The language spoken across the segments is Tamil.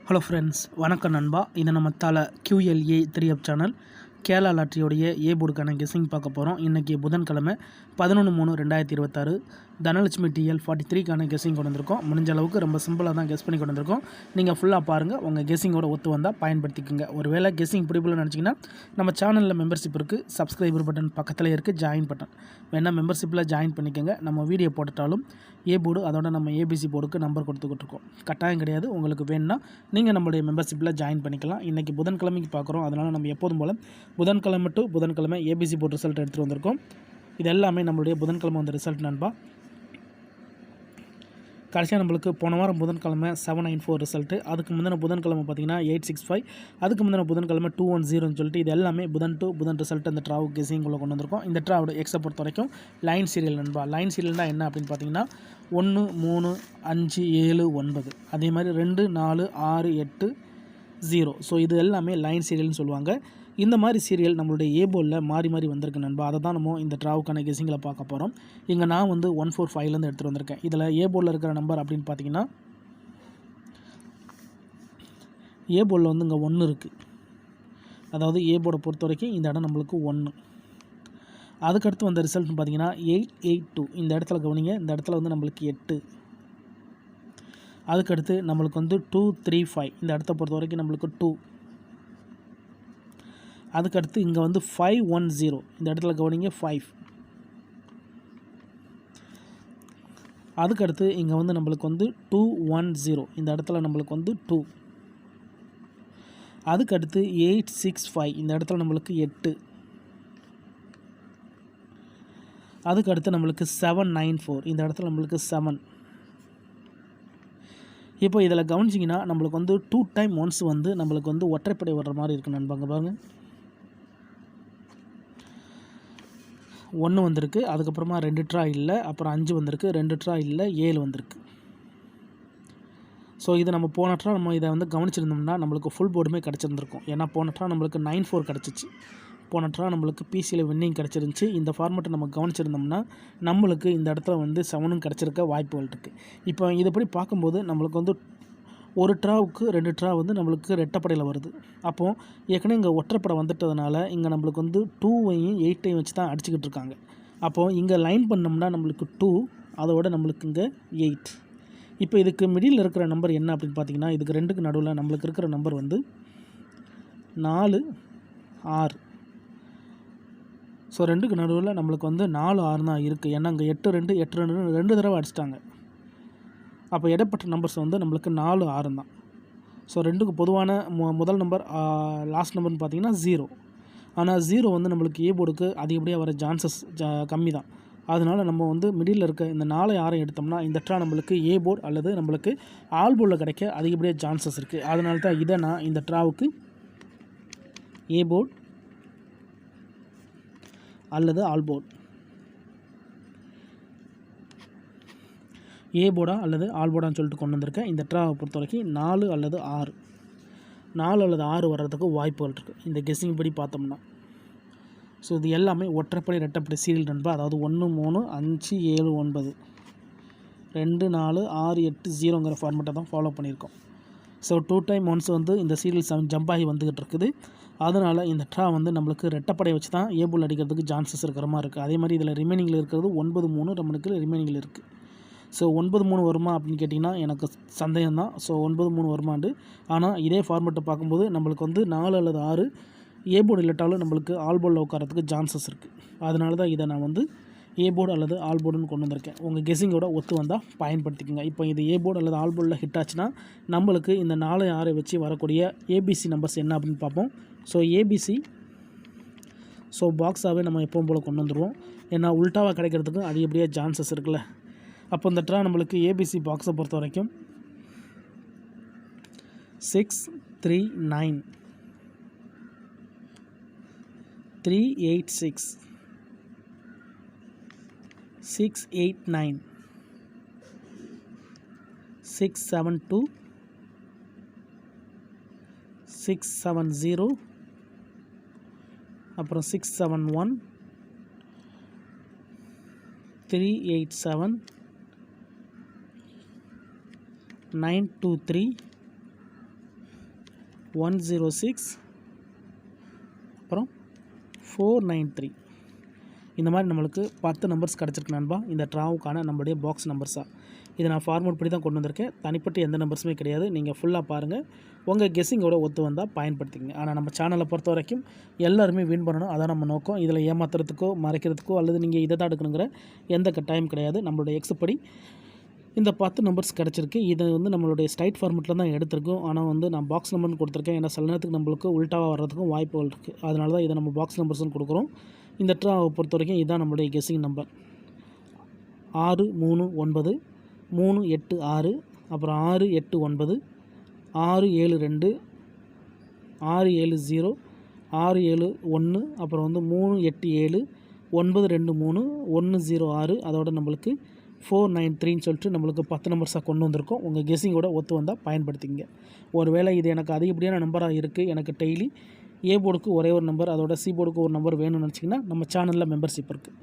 ஹலோ ஃப்ரெண்ட்ஸ், வணக்கம் நண்பா. இது நம்ம தலை QLA 3 சேனல் கேரளா லாட்டரியோடைய ஏ போர்டுக்கான கெஸ்ஸிங் பார்க்க போகிறோம். இன்றைக்கி புதன்கிழமை 11/3/2026 தனலட்சுமி TL 43க்கான கெஸ்ஸிங் கொண்டு வந்திருக்கோம். முடிஞ்ச அளவுக்கு ரொம்ப சிம்பிளாக தான் கெஸ் பண்ணி கொண்டு வந்திருக்கோம். நீங்கள் ஃபுல்லாக பாருங்கள், உங்கள் கெஸ்ஸிங்கோட ஒத்து வந்தால் பயன்படுத்திக்கோங்க. ஒரு வேளை கெஸ்ஸிங் பிடிப்பில்னு நினச்சிங்கன்னா நம்ம சேனலில் மெம்பர்ஷிப் இருக்குது, சப்ஸ்கிரைபர் பட்டன் பக்கத்தில் இருக்குது, ஜாயின் பட்டன் வேணால் மெம்பர்ஷிப்பில் ஜாயின் பண்ணிக்கோங்க. நம்ம வீடியோ போட்டுட்டாலும் ஏ போர்டு அதோட நம்ம ஏபிசி போர்டுக்கு நம்பர் கொடுத்துக்கிட்டு இருக்கோம். கட்டாயம் கிடையாது, உங்களுக்கு வேணும்னா நீங்கள் நம்மளுடைய மெம்பர்ஷிப்பில் ஜாயின் பண்ணிக்கலாம். இன்றைக்கி புதன்கிழமைக்கு பார்க்குறோம், அதனால் நம்ம எப்போதும் போல் புதன்கிழமை டு புதன்கிழமை ஏபிசி போர்டு ரிசல்ட் எடுத்துகிட்டு வந்திருக்கோம். இது எல்லாமே நம்மளுடைய புதன்கிழமை வந்த ரிசல்ட் நண்பா. கடைசியாக நம்மளுக்கு போன வாரம் புதன்கிழமை 794 ரிசல்ட்டு, அதுக்கு முந்தின புதன்கிழமை பார்த்திங்கன்னா 865, அதுக்கு முந்தின புதன்கிழமை 210 சொல்லிட்டு இது எல்லாமே புதன் டு புதன் ரிசல்ட் அந்த ட்ராவு கெஸிங்குள்ளே கொண்டு வந்திருக்கோம். இந்த ட்ராவோட எக்ஸை பொறுத்த வரைக்கும் லைன் சீரியல் நண்பா. லைன் சீரியல்னால் என்ன அப்படின்னு பார்த்தீங்கன்னா 1 3 5 7 9, அதே மாதிரி 2 4 6 8 0. ஸோ இது எல்லாமே லைன் சீரியல்னு சொல்லுவாங்க. இந்த மாதிரி சீரியல் நம்மளுடைய ஏ போர்டில் மாறி மாறி வந்திருக்கு நண்பா. அதை தான் நம்ம இந்த ட்ராவுக்கான கெஸிங்கில் பார்க்க போகிறோம். இங்கே நான் வந்து 145லேருந்து எடுத்துகிட்டு வந்திருக்கேன். இதில் ஏ போர்டில் இருக்கிற நம்பர் அப்படின்னு பார்த்தீங்கன்னா ஏ போர்டில் வந்து இங்கே 1 இருக்குது. அதாவது ஏ போர்டை பொறுத்த வரைக்கும் இந்த இடம் நம்மளுக்கு 1. அதுக்கடுத்து வந்த ரிசல்ட்னு பார்த்தீங்கன்னா 882. இந்த இடத்துல கவனிங்க, இந்த இடத்துல வந்து நம்மளுக்கு 8. அதுக்கடுத்து நம்மளுக்கு வந்து 235. இந்த இடத்த பொறுத்த வரைக்கும் நம்மளுக்கு 2. அதுக்கடுத்து இங்கே வந்து 510. இந்த இடத்துல கவனிங்க 5. அதுக்கடுத்து இங்கே வந்து நம்மளுக்கு வந்து 210. இந்த இடத்துல நம்மளுக்கு வந்து 2. அதுக்கடுத்து 865. இந்த இடத்துல நம்மளுக்கு 8. அதுக்கடுத்து நம்மளுக்கு 794. இந்த இடத்துல நம்மளுக்கு 7. இப்போ இதில் கவனிச்சிங்கன்னா நம்மளுக்கு வந்து 2 டைம் ஒன்ஸ் வந்து நம்மளுக்கு வந்து ஒற்றைப்படை வர்ற மாதிரி இருக்குது நண்பாங்க. பாருங்கள், 1 வந்திருக்கு, அதுக்கப்புறமா 2 ட்ரா இல்லை, அப்புறம் 5 வந்திருக்கு, 2 ட்ரா இல்லை, 7 வந்திருக்கு. ஸோ இது நம்ம போன ட்ரா நம்ம இதை வந்து கவனிச்சிருந்தோம்னா நம்மளுக்கு ஃபுல் போர்டுமே கிடச்சிருந்துருக்கும். ஏன்னா போன ட்ரா நம்மளுக்கு 94 கிடச்சிச்சு. போன ட்ரா நம்மளுக்கு பிசியில் வின்னிங் கிடச்சிருந்துச்சி. இந்த ஃபார்மெட்டை நம்ம கவனிச்சிருந்தோம்னா நம்மளுக்கு இந்த இடத்துல வந்து 7ம் கிடச்சிருக்க வாய்ப்புகள் இருக்குது. இப்போ இதுபடி பார்க்கும்போது நம்மளுக்கு வந்து ஒரு ட்ராவுக்கு 2 ட்ரா வந்து நம்மளுக்கு ரெட்டப்படையில் வருது. அப்போது ஏற்கனவே இங்கே ஒற்றைப்படை வந்துட்டதுனால இங்கே நம்மளுக்கு வந்து 2வையும் 8ஐயும் வச்சு தான் அடிச்சுக்கிட்டு இருக்காங்க. அப்போது இங்கே லைன் பண்ணோம்னா நம்மளுக்கு 2, அதோட நம்மளுக்கு இங்கே 8. இப்போ இதுக்கு மிடில் இருக்கிற நம்பர் என்ன அப்படின்னு பார்த்தீங்கன்னா இதுக்கு 2க்கு நடுவில் நம்மளுக்கு இருக்கிற நம்பர் வந்து 4 6. ஸோ 2க்கு நடுவில் நம்மளுக்கு வந்து 4 6 தான் இருக்குது. ஏன்னா இங்கே 8 2 8 2 2 தடவை அடிச்சிட்டாங்க. அப்போ இடைப்பட்ட நம்பர்ஸ் வந்து நம்மளுக்கு 4 6 தான். ஸோ 2க்கு பொதுவான முதல் நம்பர் லாஸ்ட் நம்பர்னு பார்த்தீங்கன்னா 0. ஆனால் 0 வந்து நம்மளுக்கு ஏ போர்டுக்கு அதிகப்படியாக வர சான்சஸ் கம்மி தான். அதனால் நம்ம வந்து மிடில் இருக்க இந்த 4 6 எடுத்தோம்னா இந்த ட்ரா நம்மளுக்கு ஏ போர்டு அல்லது நம்மளுக்கு ஆல் போர்டில் கிடைக்க அதிகப்படியாக சான்சஸ் இருக்குது. அதனால தான் இதை நான் இந்த ட்ராவுக்கு ஏ போர்டு அல்லது ஆல் போர்டு, ஏ போர்டா அல்லது ஆல் போர்டான்னு சொல்லிட்டு கொண்டு வந்திருக்கேன். இந்த ட்ராவை பொறுத்த வரைக்கும் 4 அல்லது 6 வர்றதுக்கு வாய்ப்புகள் இருக்குது இந்த கெஸ்ஸிங் படி பார்த்தோம்னா. ஸோ இது எல்லாமே ஒற்றைப்படை ரெட்டப்படை சீரியல் நண்பா. அதாவது 1 3 5 7 9 2 4 6 8 0ங்கிற ஃபார்மெட்டை தான் ஃபாலோ பண்ணியிருக்கோம். ஸோ 2 டைம் ஒன்ஸ் வந்து இந்த சீரியல் ஜம்ப் ஆகி வந்துக்கிட்டு இருக்குது. அதனால் இந்த ட்ரா வந்து நம்மளுக்கு ரெட்டப்படை வச்சு தான் ஏ போல் அடிக்கிறதுக்கு சான்சஸ் இருக்கிற மாதிரி இருக்குது. அதே மாதிரி இதில் ரிமைனிங்கில் இருக்கிறது 9 3 நம்மளுக்கு ரிமைனிங்கில் இருக்குது. ஸோ 9 3 வருமா அப்படின்னு கேட்டிங்கன்னா எனக்கு சந்தேகம் தான். ஸோ 9 3 வருமாண்டு. ஆனால் இதே ஃபார்மெட்டை பார்க்கும்போது நம்மளுக்கு வந்து 4 அல்லது 6 ஏ போர்டு இல்லாட்டாலும் நம்மளுக்கு ஆல் போர்டில் உட்காரத்துக்கு சான்சஸ் இருக்குது. அதனால தான் இதை நான் வந்து ஏ போர்டு அல்லது ஆல் போர்டுன்னு கொண்டு வந்திருக்கேன். உங்கள் கெஸ்ஸிங்கோட ஒத்து வந்தால் பயன்படுத்திக்கோங்க. இப்போ இது ஏ போர்டு அல்லது ஆல் போர்டில் ஹிட் ஆச்சுன்னா நம்மளுக்கு இந்த 4 6 வச்சு வரக்கூடிய ஏபிசி நம்பர்ஸ் என்ன அப்படின்னு பார்ப்போம். ஸோ ஏபிசி பாக்ஸாகவே நம்ம எப்பவும் போல் கொண்டு வந்துடுவோம். ஏன்னா உல்ட்டாவாக கிடைக்கிறதுக்கு அதிகப்படியாக சான்சஸ் இருக்குல்ல. அப்போ இந்த ட்ரா நம்மளுக்கு ஏபிசி பாக்ஸை பொறுத்த வரைக்கும் 6 3 9 3 8 6 6 8 9 6 7 2 6 7 0, அப்புறம் 6 7 1 3 8 7 9 2 3 106 அப்புறம் 493 இந்த மாதிரி நம்மளுக்கு 10 நம்பர்ஸ் கிடச்சிருக்கு நண்பா. இந்த ட்ராவுக்கான நம்மளுடைய பாக்ஸ் நம்பர்ஸாக இதை நான் ஃபார்மேட் படி தான் கொண்டு வந்திருக்கேன். தனிப்பட்ட எந்த நம்பர்ஸுமே கிடையாது. நீங்கள் ஃபுல்லாக பாருங்கள், உங்கள் கெஸ்ஸிங்கோட ஒத்து வந்தால் பயன்படுத்திங்க. ஆனால் நம்ம சேனலை பொறுத்த வரைக்கும் எல்லாருமே வின் பண்ணணும், அதான் நம்ம நோக்கம். இதில் ஏமாத்துறதுக்கோ மறைக்கிறதுக்கோ அல்லது நீங்கள் இதை தான் எடுக்கணுங்கிற எந்த கட்டாயம் கிடையாது. நம்மளுடைய எக்ஸுப்படி இந்த 10 நம்பர்ஸ் கிடச்சிருக்கு. இதை வந்து நம்மளுடைய ஸ்ட்ரைட் ஃபார்மெட்டில் தான் எடுத்திருக்கோம். ஆனால் வந்து நான் பாக்ஸ் நம்பர்னு கொடுத்துருக்கேன். ஏன்னா சில நேரத்துக்கு நம்மளுக்கு உல்ட்டாவாக வர்றதுக்கும் வாய்ப்புகள் இருக்குது. அதனால தான் இதை நம்ம பாக்ஸ் நம்பர்ஸ்னு கொடுக்குறோம். இந்த ட்ராவை பொறுத்த வரைக்கும் இதுதான் நம்மளுடைய கெஸ்ஸிங் நம்பர் 639 386 அப்புறம் 689 672 670 671 அப்புறம் வந்து 387 923 106 அதோட நம்மளுக்கு 493ன்னு சொல்லிட்டு நம்மளுக்கு 10 நம்பர்ஸாக கொண்டு வந்திருக்கோம். உங்கள் கெஸ்ஸிங்கோட ஒத்து வந்தால் பயன்படுத்திங்க. ஒருவேளை இது எனக்கு அதிகப்படியான நம்பராக இருக்குது, எனக்கு டெய்லி ஏ போர்டுக்கு ஒரே ஒரு நம்பர், அதோட சி போர்டுக்கு ஒரு நம்பர் வேணும்னு நினச்சிங்கன்னா நம்ம சேனலில் மெம்பர்ஷிப் இருக்குது.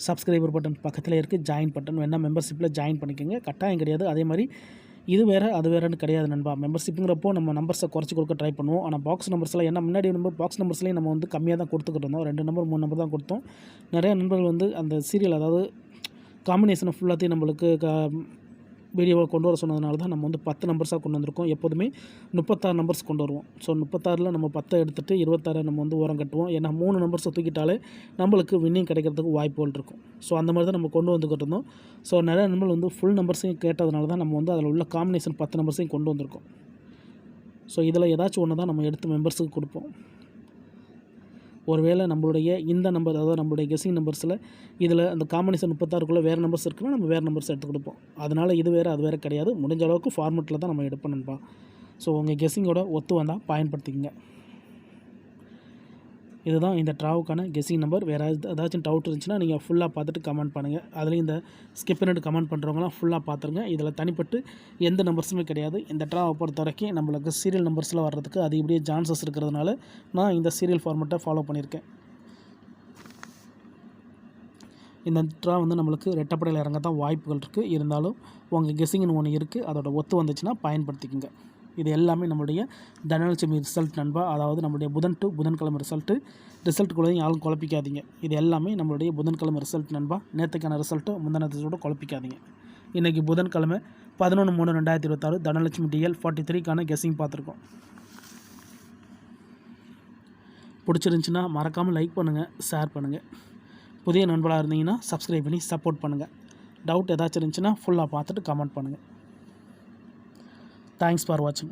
சப்ஸ்கிரைபர் பட்டன் பக்கத்தில் இருக்குது, ஜாயின் பட்டன் வேணால் மெம்பர்ஷிப்பில் ஜாயின் பண்ணிக்கோங்க. கட்டாயம் கிடையாது. அதே மாதிரி இது வேறு அது வேறுன்னு கிடையாது நண்பா. மெம்பர்ஷிப்புங்கிறப்போ நம்ம நம்பர்ஸை குறைச்சி கொடுக்க ட்ரை பண்ணுவோம். ஆனால் பாக்ஸ் நம்பர்ஸில் என்ன முன்னாடி நம்ம பாக்ஸ் நம்பர்ஸ்லேயும் நம்ம வந்து கம்மியாக தான் கொடுத்துக்கிட்டு இருந்தோம். 2 நம்பர் 3 நம்பர் தான் கொடுத்தோம். நிறைய நண்பர்கள் வந்து அந்த சீரியல் அதாவது காம்பினேஷனை ஃபுல்லாத்தையும் நம்மளுக்கு வீடியோவை கொண்டு வர சொன்னதுனால தான் நம்ம வந்து 10 நம்பர்ஸாக கொண்டு வந்திருக்கோம். எப்போதுமே 36 நம்பர்ஸ் கொண்டு வருவோம். ஸோ 36ல் நம்ம 10 எடுத்துகிட்டு 26 நம்ம வந்து ஓரம் கட்டுவோம். ஏன்னா 3 நம்பர்ஸை தூக்கிட்டாலே நம்மளுக்கு வின்னிங் கிடைக்கிறதுக்கு வாய்ப்புகள் இருக்கும். ஸோ அந்த மாதிரி தான் நம்ம கொண்டு வந்துக்கிட்டு இருந்தோம். ஸோ நிறைய நம்பர் வந்து ஃபுல் நம்பர்ஸையும் கேட்டதுனால தான் நம்ம வந்து அதில் உள்ள காம்பினேஷன் 10 நம்பர்ஸையும் கொண்டு வந்திருக்கோம். ஸோ இதில் ஏதாச்சும் ஒன்று தான் நம்ம எடுத்து மெம்பர்ஸுக்கு கொடுப்போம். ஒருவேளை நம்மளுடைய இந்த நம்பர் அதாவது நம்மளுடைய கெஸ்ஸிங் நம்பர்ஸில் இதில் அந்த காம்பினேஷன் 36க்குள்ளே வேறு நம்பர்ஸ் இருக்குன்னா நம்ம வேறு நம்பர்ஸ் எடுத்து கொடுப்போம். அதனால் இது வேறு அது வேறு கிடையாது. முடிஞ்ச அளவுக்கு ஃபார்மெட்டில் தான் நம்ம எடுப்பணும்பா. ஸோ உங்கள் கெஸ்ஸிங்கோட ஒத்து வந்தால் பயன்படுத்திக்கங்க. இதுதான் இந்த ட்ராவுக்கான கெஸ்ஸிங் நம்பர். வேறு ஏதாச்சும் டவுட் இருந்துச்சுன்னா நீங்கள் ஃபுல்லாக பார்த்துட்டு கமெண்ட் பண்ணுங்கள். அதுலேயும் இந்த ஸ்கிப் பண்ணிட்டு கமெண்ட் பண்ணுறவங்களாம் ஃபுல்லாக பார்த்துருங்க. இதில் தனிப்பட்டு எந்த நம்பர்ஸுமே கிடையாது. இந்த ட்ராவை பொறுத்த வரைக்கும் நம்மளுக்கு சீரியல் நம்பர்ஸில் வர்றதுக்கு அது இப்படியே சான்சஸ் இருக்கிறதுனால நான் இந்த சீரியல் ஃபார்மெட்டை ஃபாலோ பண்ணியிருக்கேன். இந்த ட்ரா வந்து நம்மளுக்கு ரெட்டப்படையில் இறங்க தான் வாய்ப்புகள் இருக்குது. இருந்தாலும் உங்கள் கெஸ்ஸிங்னு ஒன்று இருக்குது, அதோட ஒத்து வந்துச்சுன்னா பயன்படுத்திக்கோங்க. இது எல்லாமே நம்மளுடைய தனலட்சுமி ரிசல்ட் நண்பா. அதாவது நம்மளுடைய புதன் டு புதன்கிழமை ரிசல்ட்டுக்குள்ளேயும் யாரும் குழப்பிக்காதீங்க. இது எல்லாமே நம்மளுடைய புதன்கிழமை ரிசல்ட் நண்பா. நேற்றுக்கான ரிசல்ட்டு முந்தினத்தோட குழப்பிக்காதீங்க. இன்றைக்கி புதன்கிழமை 11/3/2026 தனலட்சுமி DL 43க்கான கெஸ்ஸிங் பார்த்துருக்கோம். பிடிச்சிருந்துச்சின்னா மறக்காமல் லைக் பண்ணுங்கள், ஷேர் பண்ணுங்கள். புதிய நண்பராக இருந்தீங்கன்னா சப்ஸ்கிரைப் பண்ணி சப்போர்ட் பண்ணுங்கள். டவுட் ஏதாச்சும் இருந்துச்சுன்னா ஃபுல்லாக பார்த்துட்டு கமெண்ட் பண்ணுங்கள். Thanks for watching.